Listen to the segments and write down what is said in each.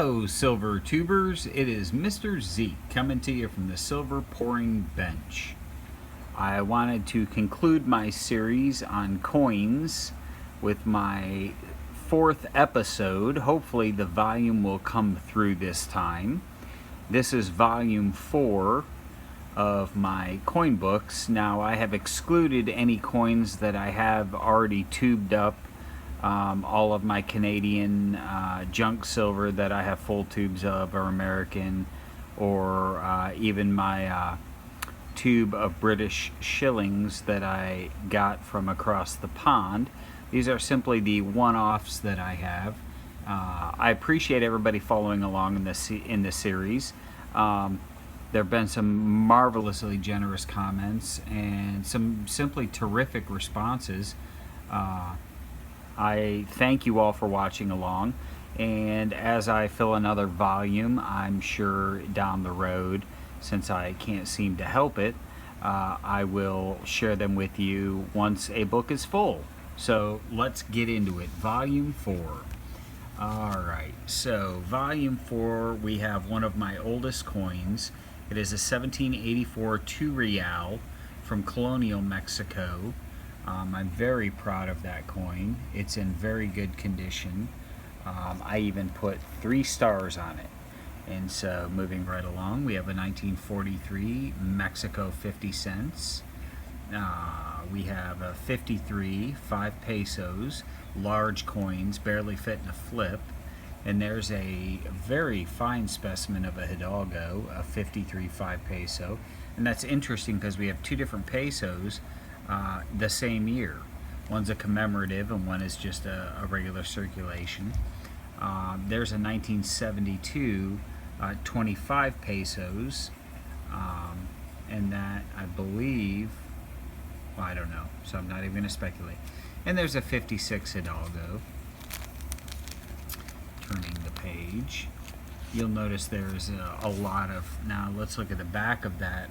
Hello, Silver Tubers. It is Mr. Zeke coming to you from the Silver Pouring Bench. I wanted to conclude my series on coins with my fourth episode. Hopefully the volume will come through this time. This is volume 4 of my coin books. Now I have excluded any coins that I have already tubed up. All of my Canadian junk silver that I have full tubes of are American, or even my tube of British shillings that I got from across the pond. These are simply the one-offs that I have. I appreciate everybody following along in this series. There have been some marvelously generous comments and some simply terrific responses. I thank you all for watching along, and as I fill another volume, I'm sure down the road, since I can't seem to help it, I will share them with you once a book is full. So let's get into it. Volume 4. Alright, so volume 4, we have one of my oldest coins. It is a 1784 2 real from colonial Mexico. I'm very proud of that coin. It's in very good condition. I even put 3 stars on it. And so moving right along, we have a 1943 Mexico 50 cents. We have a 53 5 pesos, large coins, barely fit in a flip. And there's a very fine specimen of a Hidalgo, a 53 5 peso. And that's interesting because we have 2 different pesos the same year. One's a commemorative and one is just a regular circulation. There's a 1972 25 pesos, and that I believe, well, I don't know, so I'm not even going to speculate. And there's a 56 Hidalgo. Turning the page, you'll notice there's a lot of, now let's look at the back of that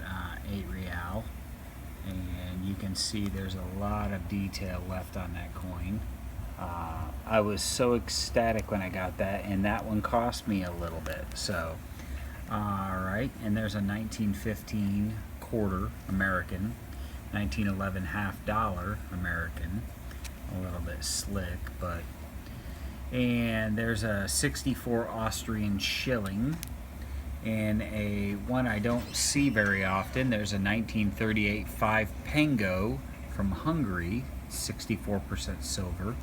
8 real. And you can see there's a lot of detail left on that coin. I was so ecstatic when I got that, and that one cost me a little bit. So, alright, and there's a 1915 quarter American, 1911 half dollar American, a little bit slick, but, and there's a 64 Austrian shilling. And a one I don't see very often, there's a 1938 5 Pengo from Hungary, 64% silver,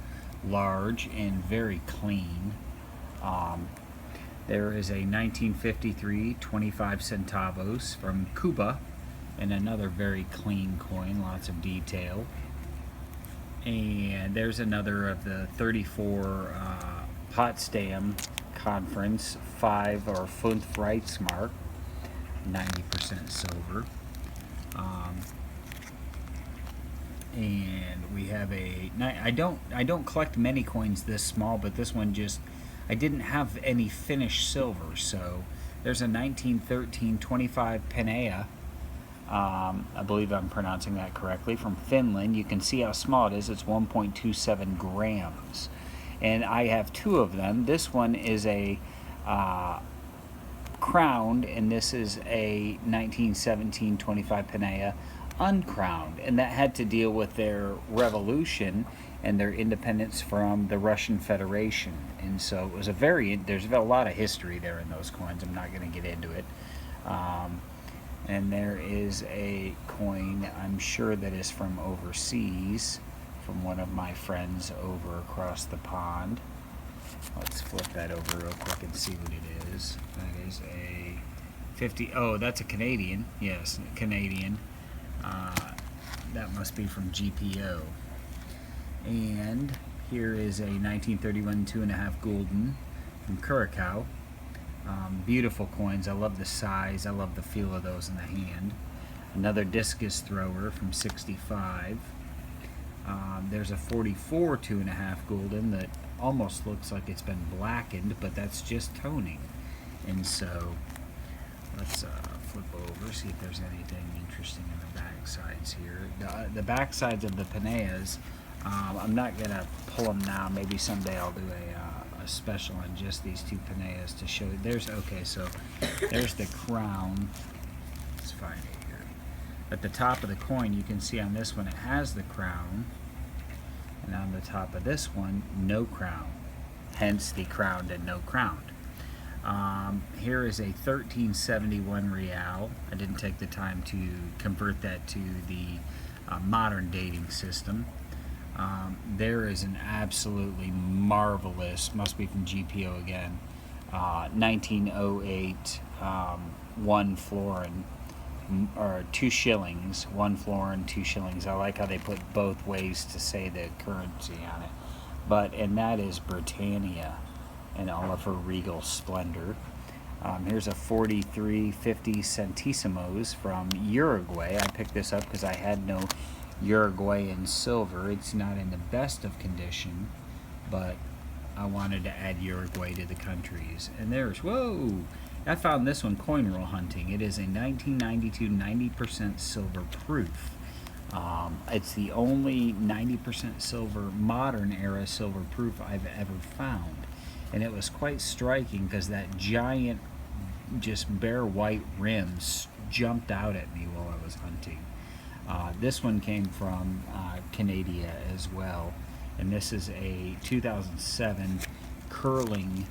large and very clean. There is a 1953 25 centavos from Cuba, and another very clean coin, lots of detail. And there's another of the 34 Potsdam Conference 5 or 5 Reichsmark, 90% silver. And we have a, I don't collect many coins this small, but this one just, I didn't have any Finnish silver, so there's a 1913 25 Penea. I believe I'm pronouncing that correctly, from Finland. You can see how small it is. It's 1.27 grams. And I have 2 of them. This one is a crowned, and this is a 1917 25 Penea uncrowned. And that had to deal with their revolution and their independence from the Russian Federation. And so it was there's a lot of history there in those coins. I'm not going to get into it. And there is a coin, I'm sure, that is from overseas, from one of my friends over across the pond. Let's flip that over real quick and see what it is. That is a 50, oh, that's a Canadian. Yes, Canadian. That must be from GPO. And here is a 1931 2.5 gulden from Curacao. Beautiful coins. I love the size. I love the feel of those in the hand. Another discus thrower from 65. There's a 44 2.5 gulden that almost looks like it's been blackened, but that's just toning. And so let's flip over, see if there's anything interesting in the back sides here. The back sides of the Peneas, I'm not going to pull them now. Maybe someday I'll do a a special on just these two paneas to show you. So there's the crown. Let's find it here. At the top of the coin, you can see on this one it has the crown, and on the top of this one, no crown. Hence the crowned and no crowned. Here is a 1371 real. I didn't take the time to convert that to the modern dating system. There is an absolutely marvelous, must be from GPO again, 1908 1 florin, or 2 shillings, 1 florin, 2 shillings. I like how they put both ways to say the currency on it. And that is Britannia in all of her regal splendor. Here's a 43.50 centésimos from Uruguay. I picked this up because I had no Uruguayan silver. It's not in the best of condition, but I wanted to add Uruguay to the countries. And there's, whoa! I found this one coin roll hunting. It is a 1992 90% silver proof. It's the only 90% silver, modern era silver proof I've ever found. And it was quite striking because that giant, just bare white rims jumped out at me while I was hunting. This one came from Canada as well, and this is a 2007 curling.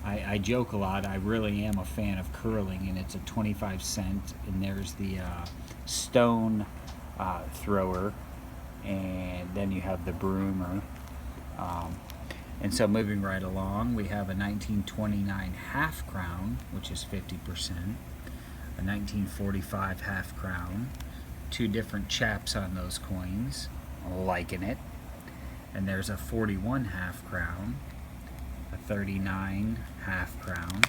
I joke a lot, I really am a fan of curling, and it's a 25 cent, and there's the stone thrower, and then you have the broomer. And so moving right along, we have a 1929 half crown, which is 50%, a 1945 half crown, 2 different chaps on those coins, liking it. And there's a 41 half crown, a 39 half crown,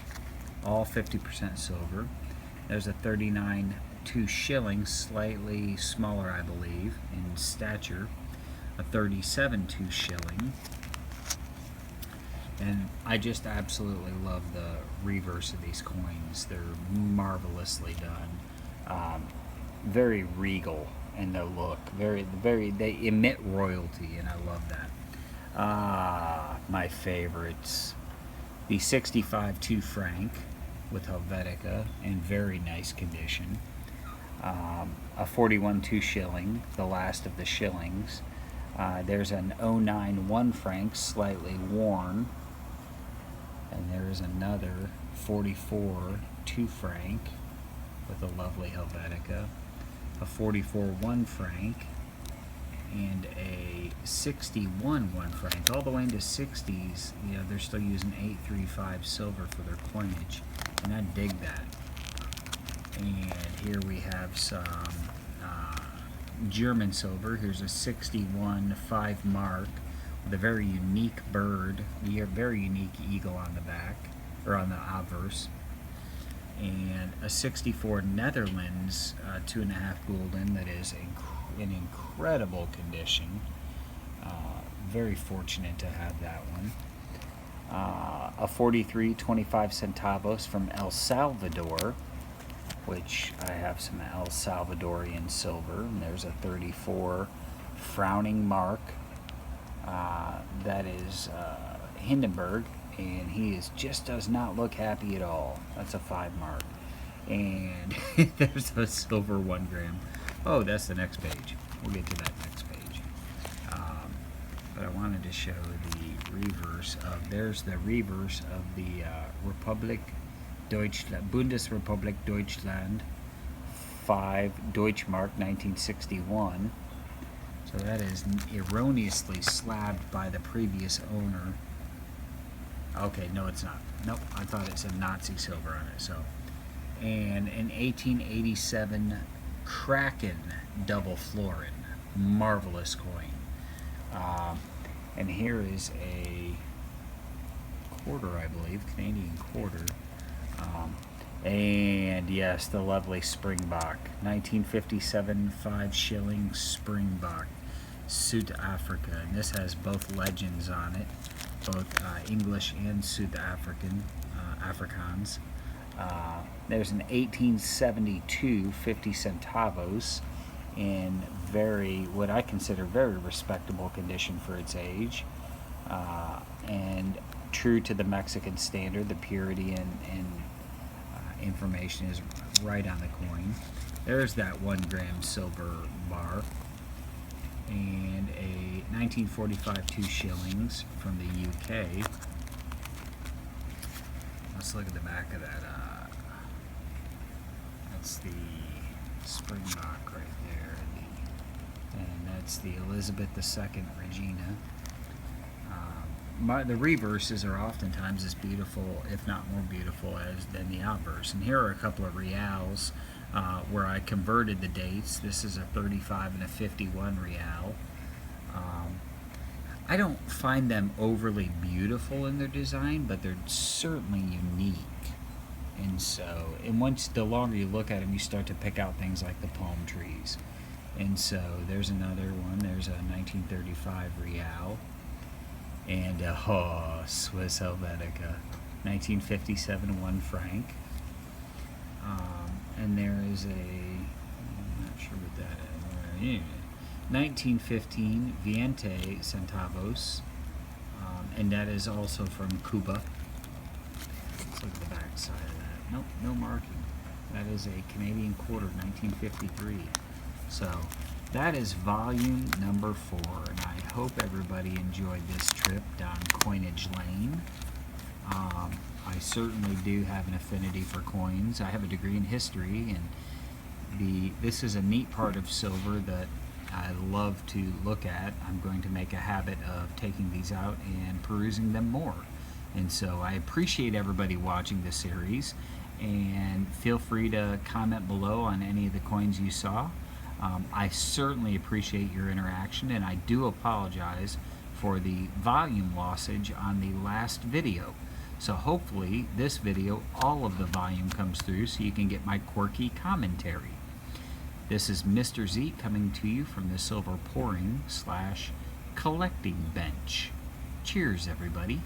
all 50% silver. There's a 39 2 shillings, slightly smaller I believe in stature, a 37 2 shilling. And I just absolutely love the reverse of these coins. They're marvelously done. Very regal in their look. They emit royalty, and I love that. My favorites. The 65 2 franc with Helvetica in very nice condition. A 41 2 shilling, the last of the shillings. There's an 09 1 franc, slightly worn. And there's another 44 2 franc with a lovely Helvetica, a 44 1 franc, and a 61 1 franc. All the way into 60s, they're still using 835 silver for their coinage, and I dig that. And here we have some German silver. Here's a 61 5 mark. The very unique bird, the very unique eagle on the back, or on the obverse, and a 64 Netherlands 2.5 gulden that is in incredible condition. Very fortunate to have that one. A 43 25 centavos from El Salvador, which I have some El Salvadorian silver. And there's a 34 frowning mark. That is Hindenburg, and he just does not look happy at all. That's a 5 mark. And there's a silver 1 gram. Oh, that's the next page. We'll get to that next page. But I wanted to show the reverse of, there's the reverse of the Republik Deutschland, Bundesrepublik Deutschland 5 Deutschmark 1961. So that is erroneously slabbed by the previous owner. Okay, no it's not. Nope, I thought it said Nazi silver on it. So, and an 1887 Kraken double florin. Marvelous coin. And here is a quarter, I believe, Canadian quarter. And yes, the lovely Springbok. 1957 5 shilling Springbok. South Africa, and this has both legends on it, both English and South African, Afrikaans. There's an 1872 50 centavos in what I consider very respectable condition for its age. and true to the Mexican standard, the purity and information is right on the coin. There's that 1 gram silver bar, and a 1945 2 shillings from the UK. Let's look at the back of that. That's the Springbok right there, and that's the Elizabeth II Regina. The reverses are oftentimes as beautiful, if not more beautiful, than the obverse. And here are a couple of reals where I converted the dates. This is a 35 and a 51 real. I don't find them overly beautiful in their design, but they're certainly unique. And so, once the longer you look at them, you start to pick out things like the palm trees. And so, there's another one. There's a 1935 real. And Swiss Helvetica, 1957 1 franc. And there is I'm not sure what that is. 1915 20 centavos, and that is also from Cuba. Let's look at the back side of that. Nope, no marking. That is a Canadian quarter, 1953. So that is volume number 4, and I hope everybody enjoyed this trip down Coinage Lane. I certainly do have an affinity for coins. I have a degree in history, and this is a neat part of silver that I love to look at. I'm going to make a habit of taking these out and perusing them more. And so I appreciate everybody watching this series, and feel free to comment below on any of the coins you saw. I certainly appreciate your interaction, and I do apologize for the volume lossage on the last video. So hopefully this video, all of the volume comes through so you can get my quirky commentary. This is Mr. Z coming to you from the Silver Pouring / Collecting Bench. Cheers, everybody.